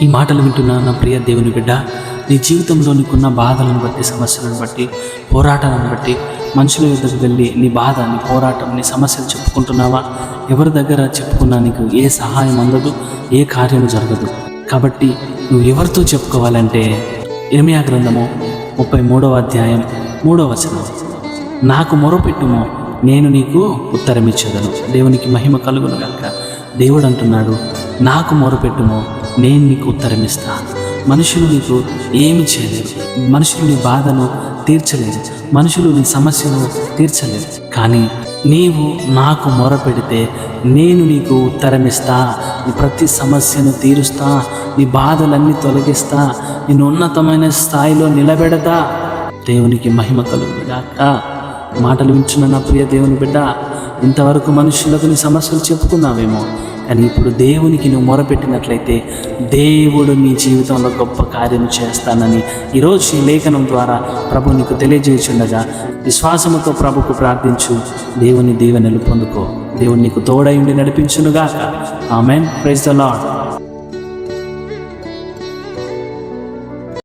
ఈ మాటలు వింటున్న నా ప్రియ దేవుని బిడ్డ, నీ జీవితంలో నీకున్న బాధలను బట్టి, సమస్యలను బట్టి, పోరాటాలను బట్టి మనుషుల యొద్దకు వెళ్ళి నీ బాధ, నీ పోరాటం, నీ సమస్యలు చెప్పుకుంటున్నావా? ఎవరి దగ్గర చెప్పుకున్నా నీకు ఏ సహాయం అందదు, ఏ కార్యం జరగదు. కాబట్టి నువ్వు ఎవరితో చెప్పుకోవాలంటే ఇర్మీయా గ్రంథము 33వ అధ్యాయం 3వ వచనం, నాకు మొరపెట్టుము, నేను నీకు ఉత్తరం ఇచ్చేదను. దేవునికి మహిమ కలుగును గాక. దేవుడు అంటున్నాడు, నాకు మొరపెట్టుము, నేను నీకు ఉత్తరం ఇస్తాను. మనుషులు నీకు ఏమి చేయలేరు, మనుషులు నీ బాధను తీర్చలేరు, మనుషులు నీ సమస్యను తీర్చలేరు. కానీ నీవు నాకు మొరపెడితే నేను నీకు ఉత్తరం ఇస్తా, నీ ప్రతి సమస్యను తీరుస్తా, నీ బాధలన్నీ తొలగిస్తా, నేను ఉన్నతమైన స్థాయిలో నిలబెడతా. దేవునికి మహిమ కలుగుగాక. మాటలు వింటున్న నా ప్రియ దేవుని బిడ్డ, ఇంతవరకు మనుషులకు నీ సమస్యలు చెప్పుకున్నావేమో, కానీ ఇప్పుడు దేవునికి నువ్వు మొరపెట్టినట్లయితే దేవుడు నీ జీవితంలో గొప్ప కార్యం చేస్తానని ఈరోజు ఈ లేఖనం ద్వారా ప్రభు నీకు తెలియజేయుచుండగా విశ్వాసముతో ప్రభుకు ప్రార్థించు. దేవుని దీవెనలు పొందుకో. దేవుడు నీకు తోడై ఉండి నడిపించునుగాక. ఆమేన్. Praise the lord.